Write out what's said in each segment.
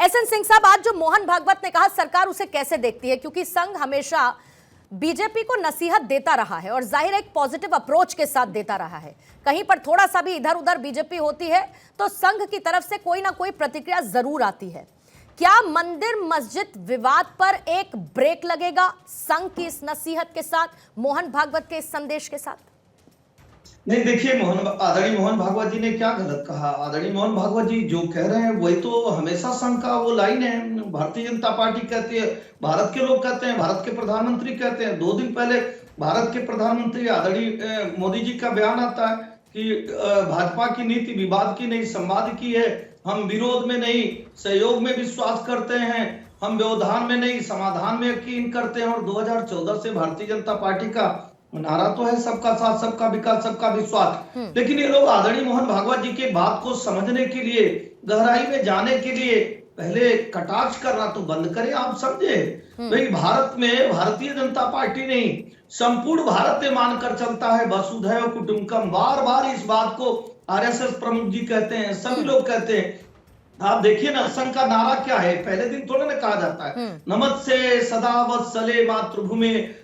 SN Singh साहब, आज जो मोहन भागवत ने कहा, सरकार उसे कैसे देखती है? क्योंकि संघ हमेशा बीजेपी को नसीहत देता रहा है और जाहिर है एक पॉजिटिव अप्रोच के साथ देता रहा है। कहीं पर थोड़ा सा भी इधर उधर बीजेपी होती है तो संघ की तरफ से कोई ना कोई प्रतिक्रिया जरूर आती है। क्या मंदिर मस्जिद विवाद पर एक ब्रेक लगेगा संघ की इस नसीहत के साथ, मोहन भागवत के इस संदेश के साथ? नहीं, देखिए, आदरणीय मोहन भागवत जी ने क्या गलत कहा। आदरणीय मोहन भागवत जी जो कह रहे हैं वही तो हमेशा संघ का वो लाइन है। भारतीय जनता पार्टी कहती है, भारत के लोग कहते हैं, भारत के प्रधानमंत्री कहते हैं। 2 दिन पहले भारत के प्रधानमंत्री आदरणीय मोदी जी का बयान आता है कि भाजपा की नीति विवाद की नहीं, संवाद की है। हम विरोध में नहीं, सहयोग में विश्वास करते हैं। हम व्यवधान में नहीं, समाधान में यकीन करते हैं। और 2014 से भारतीय जनता पार्टी का नारा तो है सबका साथ, सबका विकास, सबका विश्वास। लेकिन ये लोग आदरणीय मोहन भागवत जी के बात को समझने के लिए, गहराई में जाने के लिए पहले कटाक्ष करना तो बंद करें। आप समझे भाई, भारत में भारतीय जनता पार्टी नहीं, संपूर्ण भारत ये मानकर चलता है वसुधैव कुटुंबकम। बार बार इस बात को आरएसएस प्रमुख जी कहते हैं, सभी लोग कहते हैं। आप देखिए ना, संघ का नारा क्या है, पहले दिन थोड़े ना कहा जाता है नमस्ते सदा वत्सले मातृभूमि,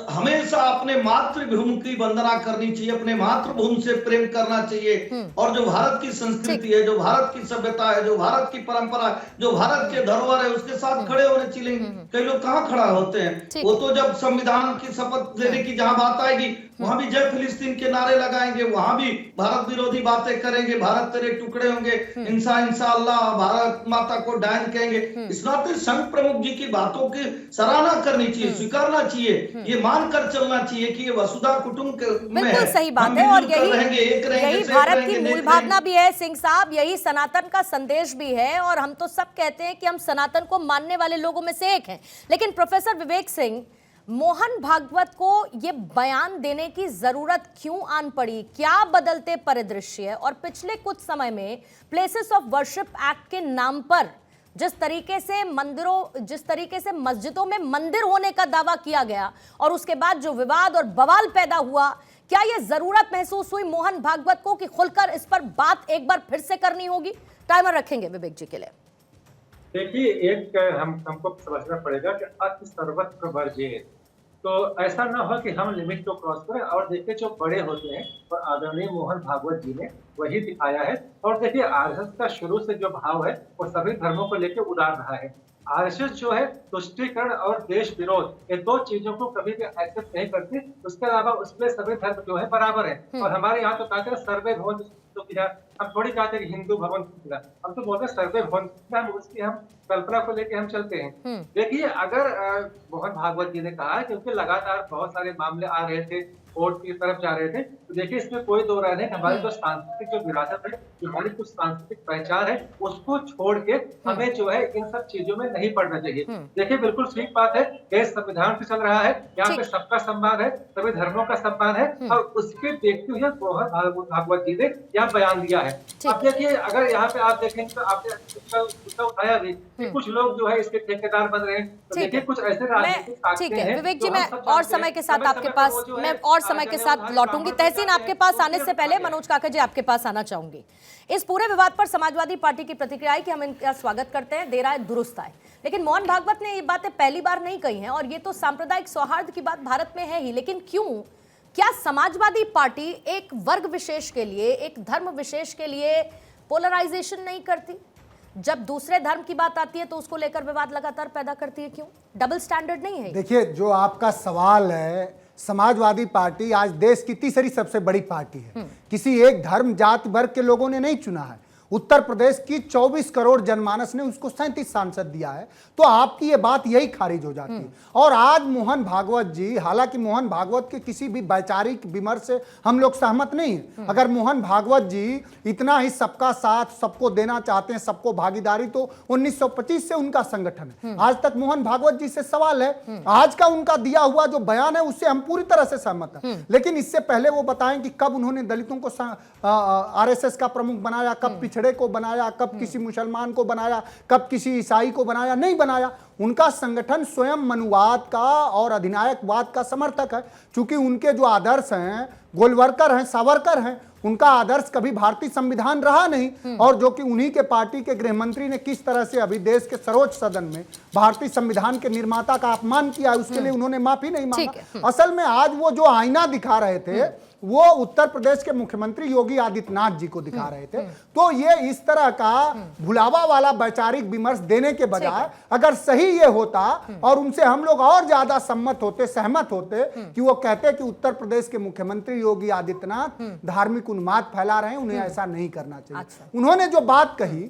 हमेशा अपने मातृभूमि की वंदना करनी चाहिए, अपने मातृभूमि से प्रेम करना चाहिए। और जो भारत की संस्कृति है, जो भारत की सभ्यता है, जो भारत की परंपरा, जो भारत के धरोहर है, उसके साथ खड़े होने चाहिए। कई लोग कहाँ खड़ा होते हैं? वो तो जब संविधान की शपथ लेने की जहां बात आएगी वहां भी जय फिलिस्तीन के नारे लगाएंगे, वहां भी भारत विरोधी बातें करेंगे, भारत तेरे टुकड़े होंगे, इंसा इंसा अल्लाह, भारत माता को डायन कहेंगे। इस नाते संघ प्रमुख जी की बातों की सराहना करनी चाहिए, स्वीकारना चाहिए, ये मानकर चलना चाहिए कि ये वसुधा कुटुंब में बिल्कुल सही बात है। और यही भारत की मूल भावना भी है सिंह साहब, यही सनातन का संदेश भी है। और हम तो सब कहते हैं कि हम सनातन को मानने वाले लोगों में से एक हैं। लेकिन प्रोफेसर विवेक सिंह, मोहन भागवत को ये बयान देने की जरूरत क्यों आन पड़ी? क्या बदलते परिदृश्य है? और पिछले कुछ समय में प्लेसेस ऑफ वर्शिप एक्ट के नाम पर जिस तरीके से मस्जिदों में मंदिर होने का दावा किया गया और उसके बाद जो विवाद और बवाल पैदा हुआ, क्या यह जरूरत महसूस हुई मोहन भागवत को कि खुलकर इस पर बात एक बार फिर से करनी होगी? टाइमर रखेंगे विवेक जी के लिए। देखिए, एक हमको समझना पड़ेगा कि अति सर्वत्र वर्जित, तो ऐसा ना हो कि हम लिमिट को क्रॉस करें। और देखिए, जो बड़े होते हैं और आदरणीय मोहन भागवत जी ने वही दिखाया है। और देखिए, आरएसएस का शुरू से जो भाव है वो सभी धर्मों को लेकर उदार रहा है। आरएसएस जो है तुष्टीकरण और देश विरोध, ये 2 चीजों को कभी भी एक्सेप्ट नहीं करती। उसके अलावा उसमें सभी धर्म जो है बराबर है। और हमारे यहाँ तो कहते हैं सर्वे भवन तो किया, हम थोड़ी कहते हैं हिंदू भवन किया, हम तो बोलते हैं सर्वे भवन किया। हम उसकी कल्पना को लेके हम चलते हैं। देखिए, अगर मोहन भागवत जी ने कहा है, क्योंकि लगातार बहुत सारे मामले आ रहे थे, कोर्ट की तरफ जा रहे थे, तो देखिए इसमें कोई दो राय नहीं। हमारी जो सांस्कृतिक जो विरासत है, जो हमारी कुछ सांस्कृतिक पहचान है, उसको छोड़ के हमें जो है इन सब चीजों में नहीं पड़ना चाहिए। देखिए, बिल्कुल ठीक बात है, देश संविधान पे चल रहा है, यहाँ पे सबका सम्मान है, सभी धर्मों का सम्मान है। और उसके देखते हुए मोहन भागवत जी ने यहाँ बयान दिया है। अब देखिए, अगर यहाँ पे आप देखेंगे तो आपने उसका उठाया भी कि कुछ लोग जो है इसके ठेकेदार बन रहे हैं। तो देखिए, कुछ ऐसे राजनीतिक ताकतें हैं। विवेक जी, मैं और समय के साथ आपके पास, मैं और समय के साथ लौटूंगी। तहसीन, आपके पास आने से पहले मनोज काका जी आपके पास आना चाहूंगी। इस पूरे विवाद पर समाजवादी पार्टी की प्रतिक्रिया है कि हम इनका स्वागत करते हैं, देर आए दुरुस्त आए। लेकिन मोहन भागवत ने ये बातें पहली बार नहीं कही हैं और ये तो सांप्रदायिक सौहार्द की बात भारत में है ही। लेकिन क्यों, क्या समाजवादी पार्टी एक वर्ग विशेष के लिए, एक धर्म विशेष के लिए पोलराइजेशन नहीं करती? जब दूसरे धर्म की बात आती है तो उसको लेकर विवाद लगातार पैदा करती है। क्यों? डबल स्टैंडर्ड नहीं है? देखिए, जो आपका सवाल है, समाजवादी पार्टी आज देश की तीसरी सबसे बड़ी पार्टी है। किसी एक धर्म जाति वर्ग के लोगों ने नहीं चुना है। उत्तर प्रदेश की 24 करोड़ जनमानस ने उसको 37 सांसद दिया है। तो आपकी ये बात यही खारिज हो जाती है। और आज मोहन भागवत जी, हालांकि मोहन भागवत के किसी भी वैचारिक विमर्श से हम लोग सहमत नहीं है। अगर मोहन भागवत जी इतना ही सबका साथ सबको देना चाहते हैं, सबको भागीदारी, तो 1925 से उनका संगठन है। आज तक मोहन भागवत जी से सवाल है, आज का उनका दिया हुआ जो बयान है उससे हम पूरी तरह से सहमत हैं। लेकिन इससे पहले वो बताएं कि कब उन्होंने दलितों को आरएसएस का प्रमुख बनाया, कब पिछड़े को बनाया, कब किसी मुसलमान को बनाया, कब किसी ईसाई को बनाया? नहीं बनाया। उनका संगठन स्वयं मनुवाद का और अधिनायकवाद का समर्थक है। चूंकि उनके जो आदर्श हैं, गोलवरकर हैं, सावरकर हैं, उनका आदर्श कभी भारतीय संविधान रहा नहीं, और जो कि उन्हीं के पार्टी के गृह मंत्री ने किस तरह से अभी देश के सर्वोच्च सदन में भारतीय संविधान के निर्माता का अपमान किया, उसके लिए उन्होंने माफी नहीं मांगा। असल में आज वो जो आईना दिखा रहे थे वो उत्तर प्रदेश के मुख्यमंत्री योगी आदित्यनाथ जी को दिखा रहे थे। तो ये इस तरह का भुलावा वाला वैचारिक विमर्श देने के बजाय अगर सही ये होता और उनसे हम लोग और ज्यादा सहमत होते कि वो कहते कि उत्तर प्रदेश के मुख्यमंत्री योगी आदित्यनाथ धार्मिक उन्माद फैला रहे हैं, उन्हें ऐसा नहीं करना चाहिए। उन्होंने जो बात कही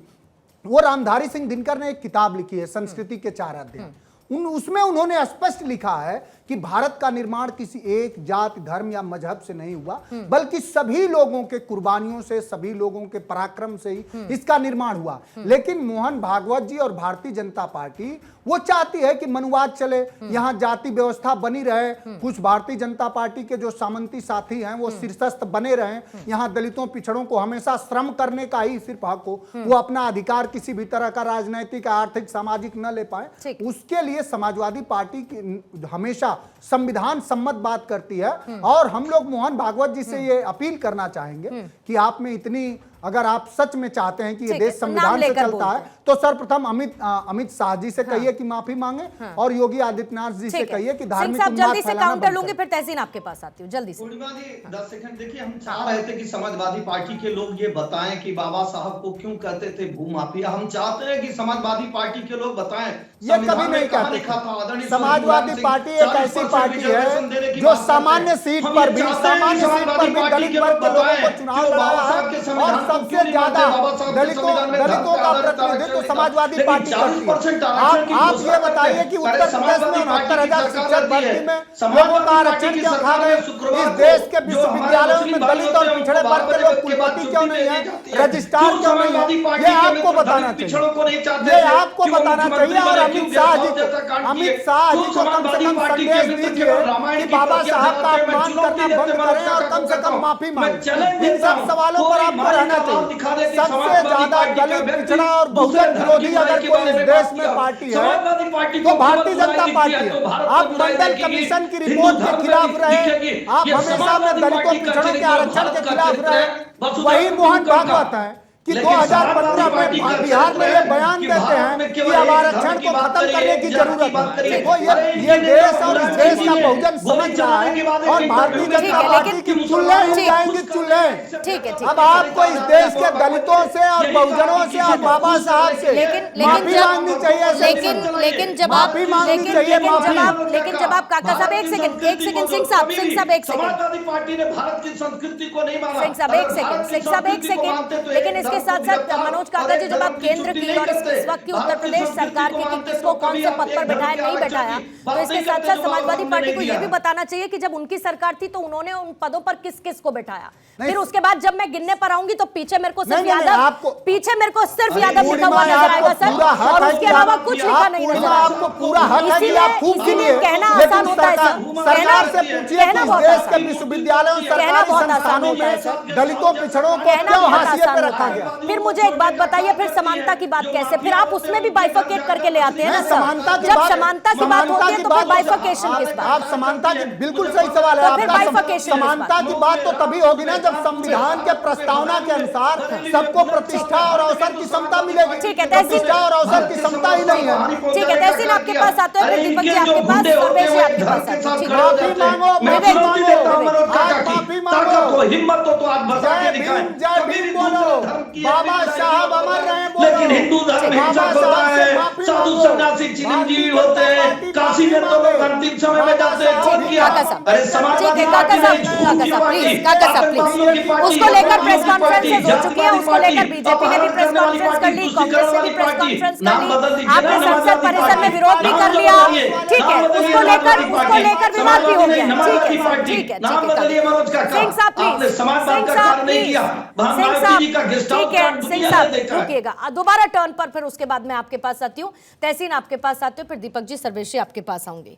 वो रामधारी सिंह दिनकर ने एक किताब लिखी है संस्कृति के 4 अध्याय, उसमें उन्होंने स्पष्ट लिखा है कि भारत का निर्माण किसी एक जाति धर्म या मजहब से नहीं हुआ, बल्कि सभी लोगों के कुर्बानियों से, सभी लोगों के पराक्रम से ही इसका निर्माण हुआ। लेकिन मोहन भागवत जी और भारतीय जनता पार्टी वो चाहती है कि मनुवाद चले, यहाँ जाति व्यवस्था बनी रहे, कुछ भारतीय जनता पार्टी के जो सामंती साथी हैं वो शीर्षस्थ बने रहे, यहाँ दलितों पिछड़ों को हमेशा श्रम करने का ही सिर्फ हक हो, वो अपना अधिकार किसी भी तरह का राजनैतिक आर्थिक सामाजिक न ले पाए। उसके लिए समाजवादी पार्टी की हमेशा संविधान सम्मत बात करती है। और हम लोग मोहन भागवत जी से ये अपील करना चाहेंगे कि आप में इतनी, अगर आप सच में चाहते हैं कि ये देश संविधान से चलता है तो सर्वप्रथम अमित शाह जी से कहिए कि माफी मांगे, और योगी आदित्यनाथ जी से कहिए कि धार्मिक उन्माद जल्दी से काउंटर लूंगी, फिर तहसीन आपके पास आती हूँ जल्दी से। पूर्णिमा जी 10 सेकंड देखिए, हम चाह रहे थे कि समाजवादी पार्टी के लोग ये बताएं कि बाबा साहब को क्यों कहते थे भूमाफिया। हम चाहते हैं कि समाजवादी पार्टी के लोग बताएं ये कभी नहीं कहते। समाजवादी पार्टी एक ऐसी पार्टी है जो सामान्य सीट पर भी दलित वर्ग के लोगों को चुनाव लड़ा है, और सबसे ज्यादा दलितों का प्रतिनिधित्व तो समाजवादी पार्टी करती है। आप ये बताइए कि उत्तर प्रदेश में 69,000 शिक्षक भर्ती में लोगों का आरक्षण क्यों खा गए? इस देश के विश्वविद्यालयों में दलित और पिछड़े वर्ग के लोग कुलपति क्यों नहीं है, रजिस्ट्रार क्यों नहीं है? ये आपको बताना चाहिए, ये आपको बताना चाहिए। और अमित शाह जी को कम से कम संदेश दीजिए कि बाबा साहब का अपमान करना बंद करें और कम से कम माफी मांगे। इन सब सवालों पर आपको रहना चाहिए। सबसे ज्यादा दलित पिछड़ा और बहुजन विरोधी अगर कोई इस देश में पार्टी है तो भारतीय जनता पार्टी है। आप मंडल कमीशन की रिपोर्ट के खिलाफ रहे, आप हमेशा में दलितों पिछड़ों के आरक्षण के खिलाफ रहे। वही मोहन भागवत है कि 2015 में बिहार में ये बयान देते हैं कि अब आरक्षण को खत्म करने की जरूरत है। तो ये देश और इस देश का बहुजन समझ रहा है, और भारतीय जनता पार्टी की चूल्हे हिल जाएंगी, चूल्हे। ठीक है। अब आपको इस देश के दलितों से और बहुजनों से और बाबा साहब से माफी मांगनी चाहिए। लेकिन जब आप काका साहब एक सेकंड सिंह साहब एक सेकंड समाजवादी पार्टी ने भारत की संस्कृति को नहीं माना। सिंह साहब एक सेकंड लेकिन इसके साथ साथ मनोज काका जी, जब आप केंद्र की और इस वक्त की उत्तर प्रदेश सरकार की किसको कौन से पद पर बैठाया नहीं बैठाया, तो इसके साथ साथ समाजवादी पार्टी को यह भी बताना चाहिए कि जब उनकी सरकार थी तो उन्होंने उन पदों पर किस किस को बैठाया। फिर उसके बाद जब मैं गिनने पर आऊंगी तो पीछे मेरे को सिर्फ यादव लिखा हुआ नजर आएगा सर, और उसके अलावा कुछ लिखा नहीं नजर आएगा। इसीलिए कहना आसान होता है सर, सरकार से पूछिए कि देश के विश्वविद्यालयों सरकारी संस्थानों में दलितों पिछड़ों को क्यों हाशिए पे रखा गया? फिर मुझे एक बात बताइए, फिर समानता की बात कैसे? फिर आप उसमें भी बाइफरकेट करके ले आते हैं ना सर। जब समानता की बात होती है तो फिर बाइफरकेशन किस बात? आप समानता की बिल्कुल सही सवाल है आपका। समानता की बात तो तभी होगी ना जब संविधान के प्रस्तावना के अनुसार सबको प्रतिष्ठा और अवसर की समता मिलेगी। ठीक है, प्रतिष्ठा और अवसर की समता ही नहीं है। ठीक है, तहसीन आपके पास आते हैं, दीपक जी आपके पास, सर्वेश जी आपके पास आते हैं। माफी मांगो, माफी मांगो, हिम्मत तो आप बता के दिखाएं। जय भीम बोलो, बाबा साहब अमर रहे बोलो। लेकिन हिंदू धर्म हिंसक होता है, साधु सन्यासी चिरंजीवी होते हैं, काशी में तो लोग अंतिम समय में जाते हैं। कौन किया? अरे समाजवादी पार्टी ने उसको लेकर प्रेस कॉन्फ्रेंस हो चुकी है, उसको लेकर बीजेपी ने भी प्रेस कॉन्फ्रेंस कर ली, कांग्रेस ने भी प्रेस कॉन्फ्रेंस कर ली, आपने संसद परिसर में विरोध भी कर लिया। ठीक है, उसको लेकर विवाद भी हो गया। ठीक है, सिंह साहब प्लीज, सिंह साहब रुकिएगा, दोबारा टर्न पर, फिर उसके बाद मैं आपके पास आती हूँ, तहसीन आपके पास आती हूँ, फिर दीपक जी सर्वेश जी आपके पास आऊंगी।